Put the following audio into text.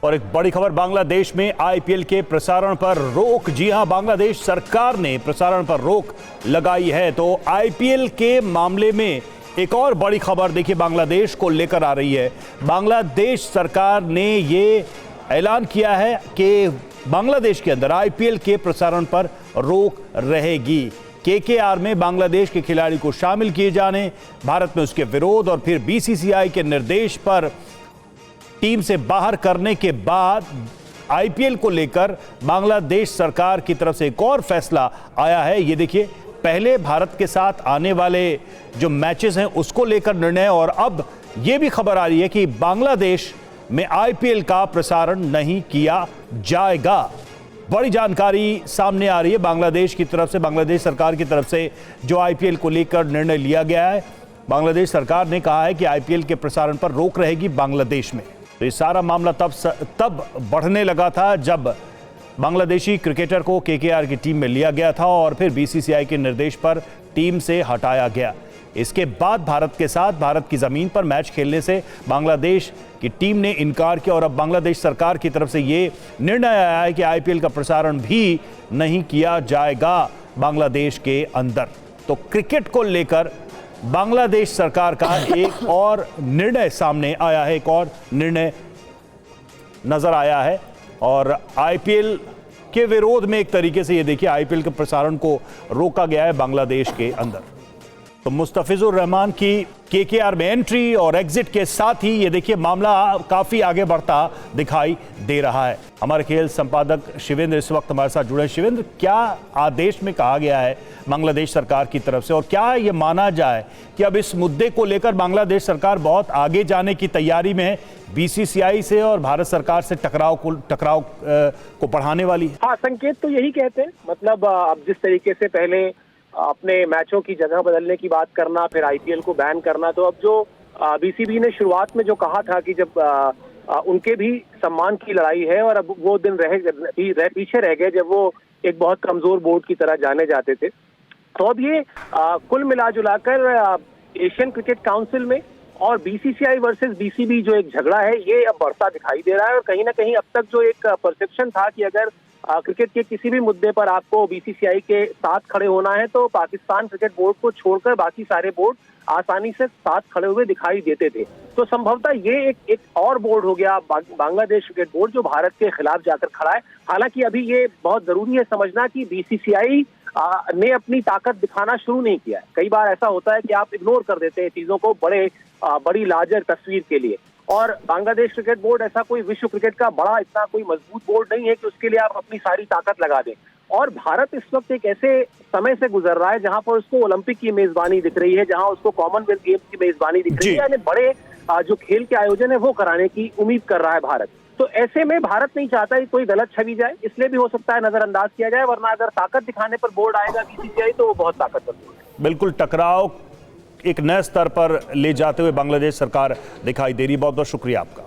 और एक बड़ी खबर, बांग्लादेश में आईपीएल के प्रसारण पर रोक। जी हां, बांग्लादेश सरकार ने प्रसारण पर रोक लगाई है। तो आईपीएल के मामले में एक और बड़ी खबर देखिए बांग्लादेश को लेकर आ रही है। बांग्लादेश सरकार ने ये ऐलान किया है कि बांग्लादेश के अंदर आईपीएल के प्रसारण पर रोक रहेगी। केकेआर में बांग्लादेश के खिलाड़ी को शामिल किए जाने, भारत में उसके विरोध और फिर बीसीसीआई के निर्देश पर टीम से बाहर करने के बाद आईपीएल को लेकर बांग्लादेश सरकार की तरफ से एक और फैसला आया है। ये देखिए, पहले भारत के साथ आने वाले जो मैचेस हैं उसको लेकर निर्णय, और अब ये भी खबर आ रही है कि बांग्लादेश में आईपीएल का प्रसारण नहीं किया जाएगा। बड़ी जानकारी सामने आ रही है बांग्लादेश की तरफ से, बांग्लादेश सरकार की तरफ से जो आईपीएल को लेकर निर्णय लिया गया है। बांग्लादेश सरकार ने कहा है कि आईपीएल के प्रसारण पर रोक रहेगी बांग्लादेश में। तो ये सारा मामला तब बढ़ने लगा था जब बांग्लादेशी क्रिकेटर को केकेआर की टीम में लिया गया था और फिर बीसीसीआई के निर्देश पर टीम से हटाया गया। इसके बाद भारत के साथ भारत की ज़मीन पर मैच खेलने से बांग्लादेश की टीम ने इनकार किया और अब बांग्लादेश सरकार की तरफ से ये निर्णय आया है कि आईपीएल का प्रसारण भी नहीं किया जाएगा बांग्लादेश के अंदर। तो क्रिकेट को लेकर बांग्लादेश सरकार का एक और निर्णय सामने आया है, एक और निर्णय नजर आया है और आईपीएल के विरोध में एक तरीके से ये देखिए आईपीएल के प्रसारण को रोका गया है बांग्लादेश के अंदर। तो मुस्तफिजुर रहमान की केकेआर में एंट्री और एग्जिट के साथ ही ये देखिए मामला काफी आगे बढ़ता दिखाई दे रहा है। हमारे खेल संपादक शिवेंद्र इस वक्त हमारे साथ जुड़े हैं। शिवेंद्र, क्या आदेश में कहा गया है बांग्लादेश सरकार की तरफ से, और क्या ये माना जाए कि अब इस मुद्दे को लेकर बांग्लादेश सरकार बहुत आगे जाने की तैयारी में है, बीसीसीआई से और भारत सरकार से टकराव को बढ़ाने वाली है? हाँ, संकेत तो यही कहते हैं। मतलब अब जिस तरीके से पहले अपने मैचों की जगह बदलने की बात करना, फिर आईपीएल को बैन करना, तो अब जो बीसीबी ने शुरुआत में जो कहा था कि जब उनके भी सम्मान की लड़ाई है, और अब वो दिन पीछे रह गए जब वो एक बहुत कमजोर बोर्ड की तरह जाने जाते थे। तो अब ये कुल मिला जुलाकर एशियन क्रिकेट काउंसिल में और बीसीसीआई वर्सेस बीसीबी जो एक झगड़ा है, ये अब बढ़ता दिखाई दे रहा है। और कहीं ना कहीं अब तक जो एक परसेप्शन था कि अगर क्रिकेट के किसी भी मुद्दे पर आपको बीसीसीआई के साथ खड़े होना है तो पाकिस्तान क्रिकेट बोर्ड को छोड़कर बाकी सारे बोर्ड आसानी से साथ खड़े हुए दिखाई देते थे। तो संभवतः ये एक और बोर्ड हो गया बांग्लादेश क्रिकेट बोर्ड जो भारत के खिलाफ जाकर खड़ा है। हालांकि अभी ये बहुत जरूरी है समझना कि बीसीसीआई ने अपनी ताकत दिखाना शुरू नहीं किया है। कई बार ऐसा होता है कि आप इग्नोर कर देते हैं चीजों को बड़ी लार्जर तस्वीर के लिए, और बांग्लादेश क्रिकेट बोर्ड ऐसा कोई विश्व क्रिकेट का बड़ा इतना कोई मजबूत बोर्ड नहीं है कि उसके लिए आप अपनी सारी ताकत लगा दें। और भारत इस वक्त एक ऐसे समय से गुजर रहा है जहां पर उसको ओलंपिक की मेजबानी दिख रही है, जहां उसको कॉमनवेल्थ गेम्स की मेजबानी दिख रही है, यानी बड़े जो खेल के आयोजन है वो कराने की उम्मीद कर रहा है भारत। तो ऐसे में भारत नहीं चाहता कि कोई गलत छवि जाए, इसलिए भी हो सकता है नजरअंदाज किया जाए, वरना अगर ताकत दिखाने पर बोर्ड आएगा बीसीसीआई तो वो बहुत ताकतवर बोर्ड है। बिल्कुल, टकराव एक नए स्तर पर ले जाते हुए बांग्लादेश सरकार दिखाई दे रही। बहुत बहुत शुक्रिया आपका।